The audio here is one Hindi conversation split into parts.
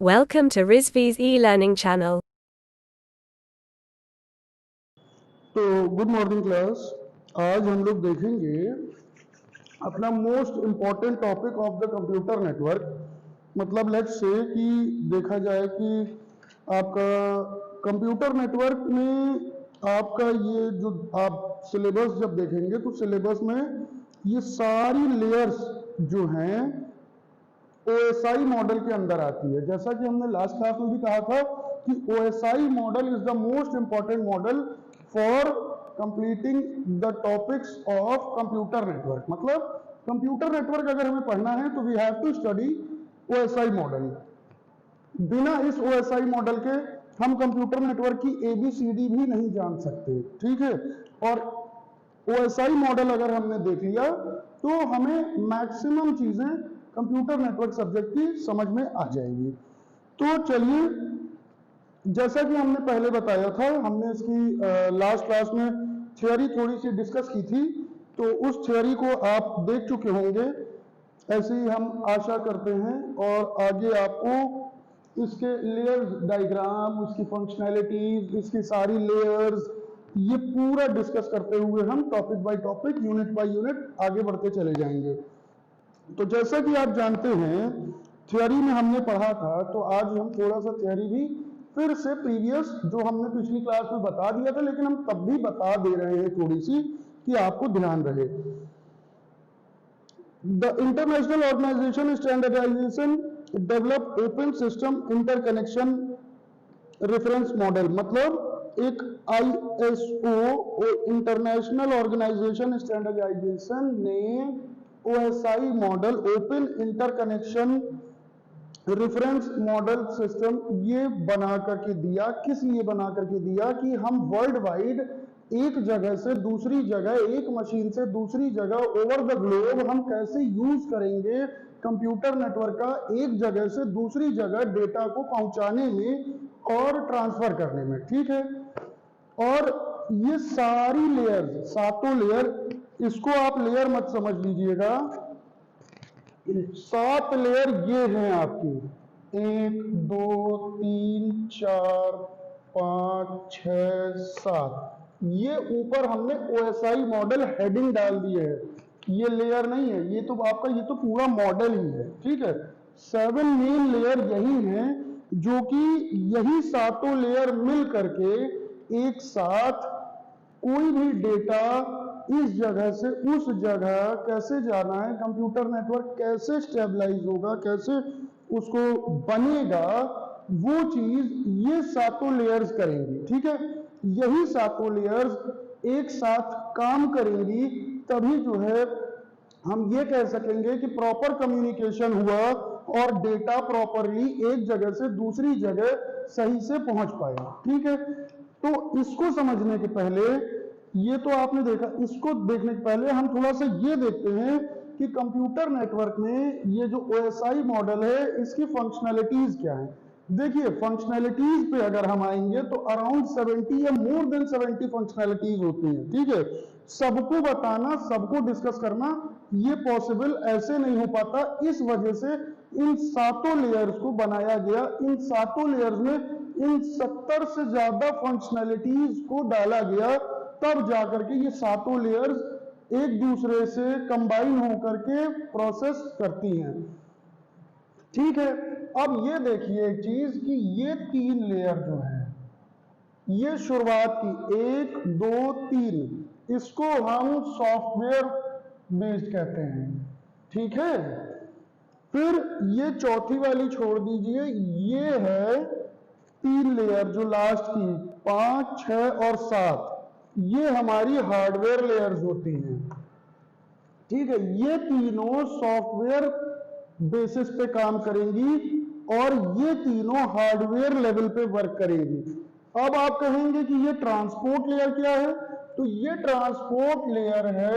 Welcome to Rizvi's e-learning channel. तो गुड मॉर्निंग क्लास। आज हम लोग देखेंगे अपना most important topic of the computer network. मतलब लेट्स से कि देखा जाए कि आपका कंप्यूटर नेटवर्क में आपका ये जो आप सिलेबस जब देखेंगे तो सिलेबस में ये सारी लेयर्स जो हैं OSI मॉडल के अंदर आती है। जैसा कि हमने लास्ट क्लास में भी कहा था कि OSI model is the most important model for completing the topics of computer network. मतलब कंप्यूटर नेटवर्क अगर हमें पढ़ना है तो we have to study OSI model. बिना इस OSI मॉडल के हम कंप्यूटर नेटवर्क की ABCD भी नहीं जान सकते, ठीक है। और OSI मॉडल अगर हमने देख लिया तो हमें मैक्सिमम चीजें कंप्यूटर नेटवर्क सब्जेक्ट की समझ में आ जाएगी। तो चलिए, जैसा कि हमने पहले बताया था, हमने इसकी लास्ट क्लास में थ्योरी थोड़ी सी डिस्कस की थी, तो उस थ्योरी को आप देख चुके होंगे, ऐसे ही हम आशा करते हैं। और आगे आपको इसके लेयर्स डायग्राम, उसकी फंक्शनैलिटीज, इसकी सारी लेयर्स, ये पूरा डिस्कस करते हुए हम topic by topic, unit by unit आगे बढ़ते चले जाएंगे। तो जैसा कि आप जानते हैं थ्योरी में हमने पढ़ा था, तो आज हम थोड़ा सा थ्योरी भी फिर से प्रीवियस जो हमने पिछली क्लास में बता दिया था, लेकिन हम तब भी बता दे रहे हैं थोड़ी सी कि आपको ध्यान रहे। The international organisation standardisation develop open system interconnection reference model. मतलब एक ISO इंटरनेशनल ऑर्गेनाइजेशन स्टैंडर्डाइजेशन ने OSI model, open interconnection reference model system, ये बना करके दिया। किस लिए बना करके दिया कि हम वर्ल्ड वाइड एक जगह से दूसरी जगह, एक मशीन से दूसरी जगह, ओवर द ग्लोब हम कैसे यूज करेंगे कंप्यूटर नेटवर्क का एक जगह से दूसरी जगह डेटा को पहुंचाने में और ट्रांसफर करने में, ठीक है। और ये सारी लेयर्स, सातों लेयर, इसको आप लेयर मत समझ लीजिएगा, 7 लेयर ये हैं आपकी, 1 2 3 4 5 6 7। ये ऊपर हमने OSI मॉडल हेडिंग डाल दी है, ये लेयर नहीं है, ये तो आपका, ये तो पूरा मॉडल ही है, ठीक है। 7 मेन लेयर यही हैं, जो कि यही सातों लेयर मिल करके एक साथ कोई भी डेटा इस जगह से उस जगह कैसे जाना है, कंप्यूटर नेटवर्क कैसे स्टेबलाइज होगा, कैसे उसको बनेगा, वो चीज ये सातों लेयर्स करेंगी, ठीक है। यही सातों लेयर्स एक साथ काम करेंगी, तभी जो है हम ये कह सकेंगे कि प्रॉपर कम्युनिकेशन हुआ और डेटा प्रॉपरली एक जगह से दूसरी जगह सही से पहुंच पाया, ठीक है। तो इसको समझने के पहले, ये तो आपने देखा, इसको देखने के पहले हम थोड़ा सा ये देखते हैं कि कंप्यूटर नेटवर्क में ये जो OSI मॉडल है, इसकी फंक्शनैलिटीज क्या है। देखिए, फंक्शनैलिटीज पे अगर हम आएंगे तो अराउंड 70 या मोर देन 70 फंक्शनैलिटीज होती हैं, ठीक है। सबको बताना, सबको डिस्कस करना ये पॉसिबल ऐसे नहीं हो पाता, इस वजह से इन सातों लेयर्स को बनाया गया। इन सातों लेयर्स में इन 70 से ज्यादा फंक्शनैलिटीज को डाला गया, तब जाकर के ये सातों लेयर्स एक दूसरे से कंबाइन होकर के प्रोसेस करती हैं, ठीक है। अब ये देखिए एक चीज कि ये 3 लेयर जो है, ये शुरुआत की 1 2 3, इसको हम सॉफ्टवेयर बेस्ड कहते हैं, ठीक है। फिर ये चौथी वाली छोड़ दीजिए, ये है 3 लेयर जो लास्ट की 5 6 और 7, ये हमारी हार्डवेयर लेयर्स होती हैं, ठीक है। ये तीनों सॉफ्टवेयर बेसिस पे काम करेंगी और ये तीनों हार्डवेयर लेवल पे वर्क करेंगी। अब आप कहेंगे कि ये ट्रांसपोर्ट लेयर क्या है, तो ये ट्रांसपोर्ट लेयर है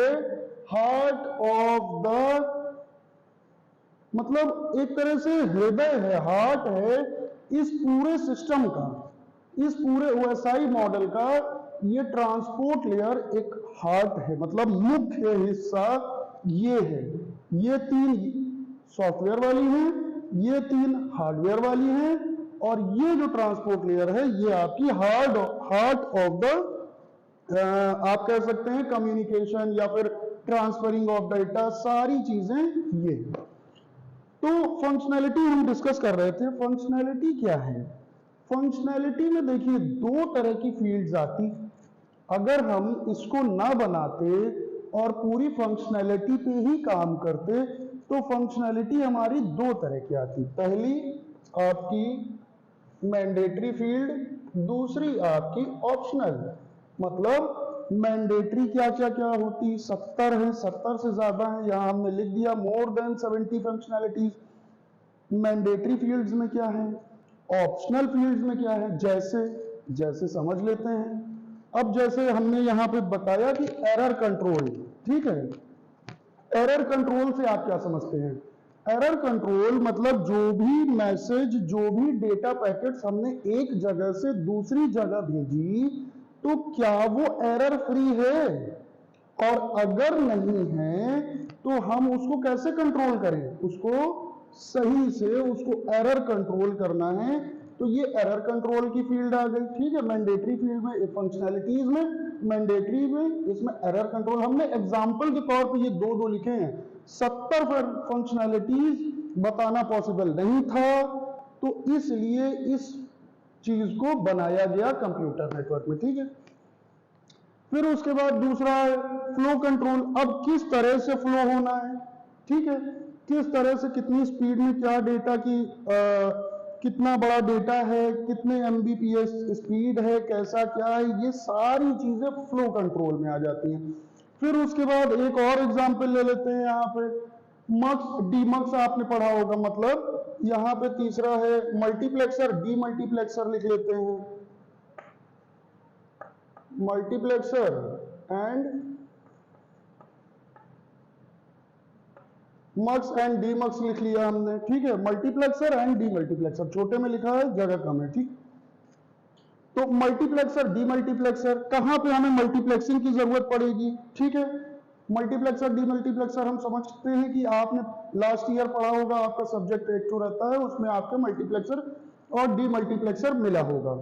हार्ट ऑफ द, मतलब एक तरह से हृदय है, हार्ट है इस पूरे सिस्टम का, इस पूरे OSI मॉडल का। ये ट्रांसपोर्ट लेयर एक हार्ट है, मतलब मुख्य हिस्सा ये है। ये 3 सॉफ्टवेयर वाली हैं, ये 3 हार्डवेयर वाली हैं, और ये जो ट्रांसपोर्ट लेयर है ये आपकी हार्ट ऑफ द आप कह सकते हैं कम्युनिकेशन या फिर ट्रांसफरिंग ऑफ डाटा, सारी चीजें ये। तो फंक्शनैलिटी हम डिस्कस कर रहे थे। फंक्शनैलिटी क्या है? फंक्शनैलिटी में देखिए 2 तरह की फील्ड्स आती। अगर हम इसको ना बनाते और पूरी फंक्शनैलिटी पे ही काम करते तो फंक्शनैलिटी हमारी 2 तरह की आती। पहली आपकी मैंडेटरी फील्ड, दूसरी आपकी ऑप्शनल। मतलब मैंडेटरी क्या क्या क्या होती, 70 है, 70 से ज्यादा है, यहां हमने लिख दिया more than 70 functionalities. Mandatory fields में क्या है, ऑप्शनल फील्ड्स में क्या है, जैसे जैसे समझ लेते हैं। अब जैसे हमने यहां पे बताया कि एरर कंट्रोल, ठीक है, एरर कंट्रोल से आप क्या समझते हैं? एरर कंट्रोल मतलब जो भी मैसेज, जो भी डेटा पैकेट्स हमने एक जगह से दूसरी जगह भेजी तो क्या वो एरर फ्री है, और अगर नहीं है तो हम उसको कैसे कंट्रोल करें, उसको सही से उसको एरर कंट्रोल करना है। तो ये एरर कंट्रोल की फील्ड आ गई, ठीक है। मैंडेटरी फील्ड में, फंक्शनैलिटीज में, मैंडेटरी में, इसमें एरर कंट्रोल। हमने एग्जांपल के तौर पे ये दो लिखे हैं। 70 फंक्शनैलिटीज बताना पॉसिबल नहीं था, तो इसलिए इस चीज को बनाया गया कंप्यूटर नेटवर्क में, ठीक है। फिर उसके बाद दूसरा है फ्लो कंट्रोल। अब किस तरह से फ्लो होना है, ठीक है, किस तरह से, कितनी स्पीड में क्या डेटा की कितना बड़ा डेटा है, कितने एमबीपीएस स्पीड है, कैसा क्या है, ये सारी चीजें फ्लो कंट्रोल में आ जाती हैं। फिर उसके बाद एक और एग्जांपल ले लेते हैं। यहाँ पे मक्स डीमक्स आपने पढ़ा होगा, मतलब यहाँ पे तीसरा है मल्टीप्लेक्सर, डीमल्टीप्लेक्सर लिख लेते हैं, मल्टीप्लेक्सर एंड मक्स एंड डीमक्स लिख लिया हमने, ठीक है। मल्टीप्लेक्सर एंड डीमल्टीप्लेक्सर, छोटे में लिखा है, जगह कम है, ठीक। तो मल्टीप्लेक्सर, डीमल्टीप्लेक्सर, कहां पे हमें मल्टीप्लेक्सिंग की जरूरत पड़ेगी, ठीक है। मल्टीप्लेक्सर, डीमल्टीप्लेक्सर हम समझते हैं कि आपने लास्ट ईयर पढ़ा होगा, आपका सब्जेक्ट एक टू रहता है, उसमें आपके मल्टीप्लेक्सर और डीमल्टीप्लेक्सर मिला होगा,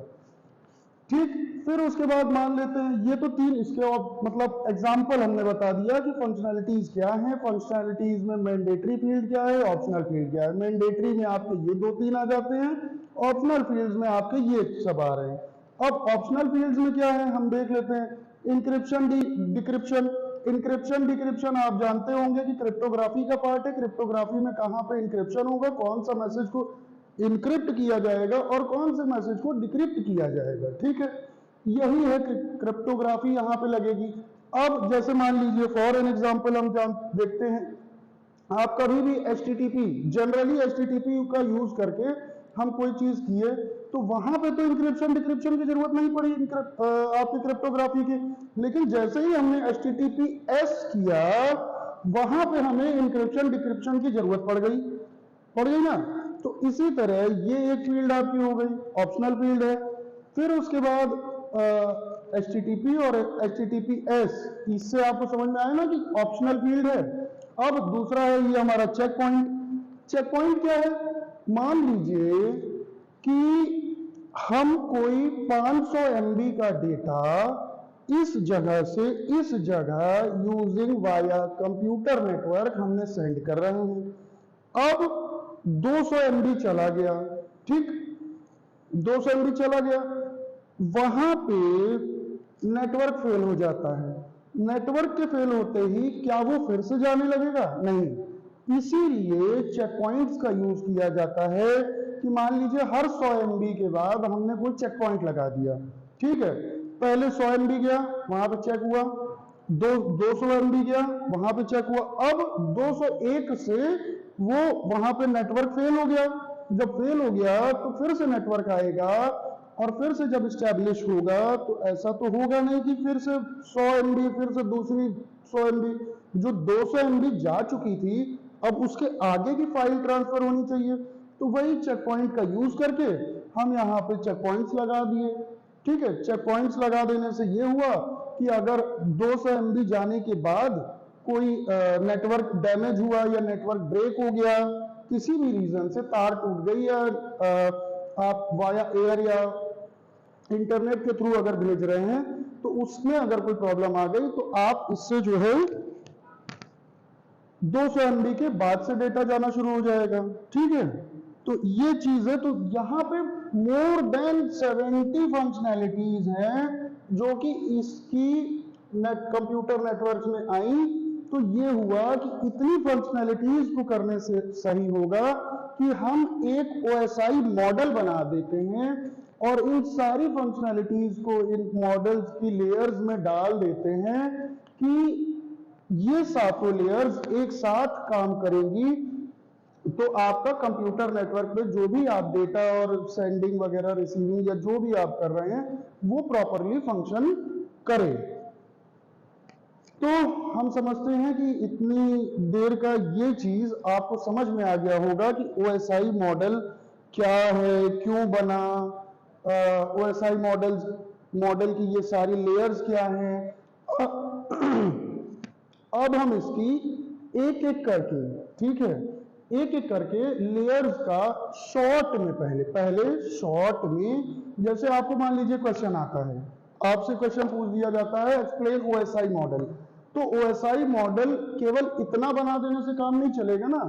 ठीक। फिर उसके बाद मान लेते हैं ये तो 3 इसके मतलब एग्जांपल हमने बता दिया कि फंक्शनैलिटीज क्या है। फंक्शनैलिटीज में मैंडेटरी फील्ड क्या है, ऑप्शनल फील्ड क्या है। मैंडेटरी में आपके ये 2-3 आ जाते हैं, ऑप्शनल फील्ड्स में आपके ये सब आ रहे हैं। अब ऑप्शनल फील्ड्स में क्या है हम देख लेते हैं। Encryption, decryption. इंक्रिप्शन डिक्रिप्शन आप जानते होंगे कि क्रिप्टोग्राफी का पार्ट है। क्रिप्टोग्राफी में कहां पे इंक्रिप्शन होगा, कौन सा मैसेज को इनक्रिप्ट किया जाएगा और कौन से मैसेज को डिक्रिप्ट किया जाएगा, ठीक है। यही है क्रिप्टोग्राफी, यहां पे लगेगी। अब जैसे मान लीजिए फॉर एन एग्जांपल हम देखते हैं, आप कभी भी HTTP, जनरली HTTP का यूज करके हम कोई चीज किए तो वहां पे तो इंक्रिप्शन डिक्रिप्शन की जरूरत नहीं पड़ी आपकी क्रिप्टोग्राफी की, लेकिन जैसे ही हमने HTTPS किया वहां पे हमें इंक्रिप्शन डिक्रिप्शन की जरूरत पड़ गई ना। तो इसी तरह ये एक फील्ड आपकी हो गई, ऑप्शनल फील्ड है। फिर उसके बाद HTTP और HTTPS, इससे आपको समझ में आया ना कि ऑप्शनल फील्ड है। अब दूसरा है ये हमारा चेक पॉइंट। चेक पॉइंट क्या है, मान लीजिए कि हम कोई 500 MB का डेटा इस जगह से इस जगह यूजिंग वाया कंप्यूटर नेटवर्क हमने सेंड कर रहे हैं। अब 200 MB चला गया, ठीक, 200 MB चला गया, वहां पे नेटवर्क फेल हो जाता है। नेटवर्क के फेल होते ही क्या वो फिर से जाने लगेगा? नहीं। इसीलिए चेक पॉइंट्स का यूज किया जाता है कि मान लीजिए हर 100 MB के बाद हमने कोई चेक पॉइंट लगा दिया, ठीक है। पहले 100 MB गया, वहां पे चेक हुआ, 200 MB गया, वहां पे चेक हुआ, अब 201 से वो वहां पे नेटवर्क फेल हो गया। जब फेल हो गया तो फिर से नेटवर्क आएगा और फिर से जब स्टैब्लिश होगा तो ऐसा तो होगा नहीं कि फिर से 100 MB, फिर से दूसरी 100 MB, जो 200 MB जा चुकी थी अब उसके आगे की फाइल ट्रांसफर होनी चाहिए। तो वही चेक पॉइंट का यूज करके हम यहाँ पे चेक पॉइंट्स लगा दिए, ठीक है। चेक पॉइंट्स लगा देने से ये हुआ कि अगर 200 MB जाने के बाद कोई नेटवर्क डैमेज हुआ या नेटवर्क ब्रेक हो गया किसी भी रीजन से तार टूट गई या आप वाया एयर या इंटरनेट के थ्रू अगर भेज रहे हैं तो उसमें अगर कोई प्रॉब्लम आ गई तो आप इससे जो है 200 MB के बाद से डेटा जाना शुरू हो जाएगा। ठीक है, तो ये चीज है। तो यहां पे मोर देन 70 फंक्शनैलिटीज हैं जो कि इसकी कंप्यूटर नेटवर्क में आई। तो ये हुआ कि इतनी फंक्शनैलिटीज को करने से सही होगा कि हम एक OSI मॉडल बना देते हैं और इन सारी फंक्शनैलिटीज को इन मॉडल्स की लेयर्स में डाल देते हैं कि ये सातों लेयर्स एक साथ काम करेंगी। तो आपका कंप्यूटर नेटवर्क पे जो भी आप डेटा और सेंडिंग वगैरह रिसीविंग या जो भी आप कर रहे हैं वो प्रॉपरली फंक्शन करे। तो हम समझते हैं कि इतनी देर का ये चीज आपको समझ में आ गया होगा कि OSI मॉडल क्या है, क्यों बना, OSI मॉडल की ये सारी लेयर्स क्या हैं। अब हम इसकी एक एक करके, ठीक है, एक एक करके लेयर्स का शॉर्ट में पहले शॉर्ट में, जैसे आपको मान लीजिए क्वेश्चन आता है, आपसे क्वेश्चन पूछ दिया जाता है एक्सप्लेन OSI मॉडल। तो OSI मॉडल केवल इतना बना देने से काम नहीं चलेगा ना।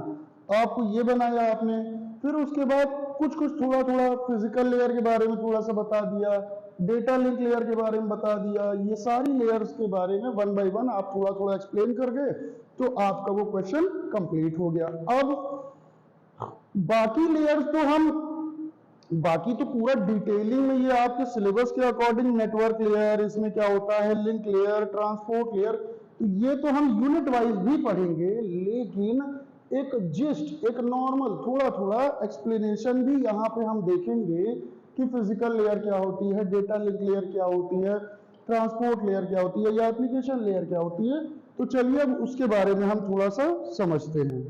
आपको ये बनाया आपने, फिर उसके बाद कुछ थोड़ा फिजिकल लेयर के बारे में थोड़ा सा बता दिया, डेटा लिंक लेयर के बारे में बता दिया, ये सारी लेयर्स के बारे में 1 बाय 1 आप थोड़ा एक्सप्लेन कर गए तो आपका वो क्वेश्चन कंप्लीट हो गया। अब बाकी लेयर्स बाकी तो पूरा डिटेलिंग में ये आपके सिलेबस के अकॉर्डिंग, नेटवर्क लेयर, इसमें क्या होता है, लिंक लेयर, ट्रांसपोर्ट लेयर, तो ये तो हम यूनिट वाइज भी पढ़ेंगे, लेकिन एक जिस्ट, एक नॉर्मल थोड़ा एक्सप्लेनेशन भी यहाँ पे हम देखेंगे कि फिजिकल लेयर क्या होती है, डेटा लिंक लेयर क्या होती है, ट्रांसपोर्ट लेयर क्या होती है या एप्लीकेशन लेयर क्या होती है। तो चलिए अब उसके बारे में हम थोड़ा सा समझते हैं।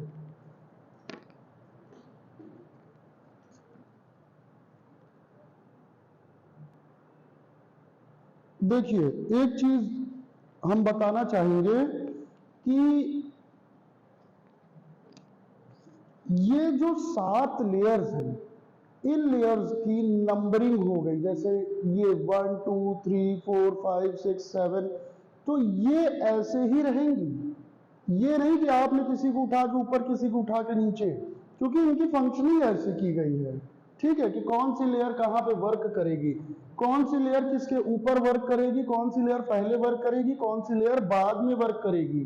देखिए, एक चीज हम बताना चाहेंगे कि ये जो 7 लेयर्स हैं, इन लेयर्स की नंबरिंग हो गई, जैसे ये 1 2 3 4 5 6 7, तो ये ऐसे ही रहेंगी। ये नहीं कि आपने किसी को उठा के ऊपर, किसी को उठा के नीचे, क्योंकि इनकी फंक्शनिंग ऐसे की गई है। ठीक है, कि कौन सी लेयर कहां पे वर्क करेगी, कौन सी लेयर किसके ऊपर वर्क करेगी, कौन सी लेयर पहले वर्क करेगी, कौन सी लेयर बाद में वर्क करेगी।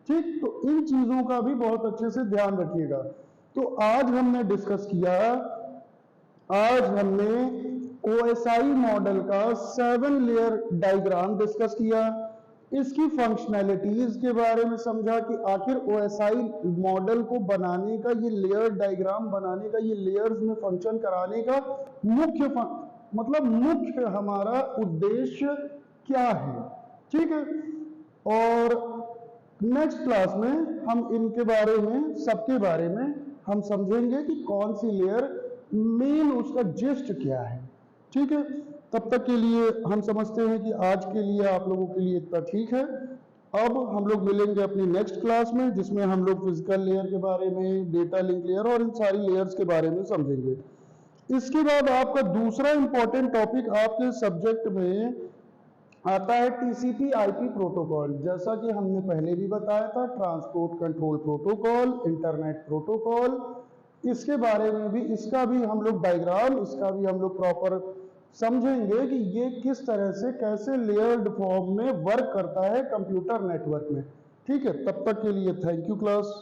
ठीक, तो इन चीजों का भी बहुत अच्छे से ध्यान रखिएगा। तो आज हमने डिस्कस किया, आज हमने OSI मॉडल का 7 लेयर डायग्राम डिस्कस किया, इसकी फंक्शनैलिटीज के बारे में समझा कि आखिर OSI मॉडल को बनाने का, ये लेयर डायग्राम बनाने का, ये लेयर्स में फंक्शन कराने का मुख्य हमारा उद्देश्य क्या है। ठीक है, और नेक्स्ट क्लास में हम इनके बारे में, सबके बारे में हम समझेंगे कि कौन सी लेयर मेन, उसका जिस्ट क्या है। ठीक है, तब तक के लिए हम समझते हैं कि आज के लिए आप लोगों के लिए इतना ठीक है। अब हम लोग मिलेंगे अपनी नेक्स्ट क्लास में, जिसमें हम लोग फिजिकल लेयर के बारे में, डेटा लिंक लेयर और इन सारी लेयर्स के बारे में समझेंगे। इसके बाद आपका दूसरा इंपॉर्टेंट टॉपिक आपके सब्जेक्ट में आता है TCP IP प्रोटोकॉल। जैसा कि हमने पहले भी बताया था, transport control protocol, internet protocol, इसके बारे में भी, इसका भी हम लोग डायग्राम, इसका भी हम लोग प्रॉपर समझेंगे कि ये किस तरह से, कैसे लेयर्ड फॉर्म में वर्क करता है कंप्यूटर नेटवर्क में। ठीक है, तब तक के लिए थैंक यू क्लास।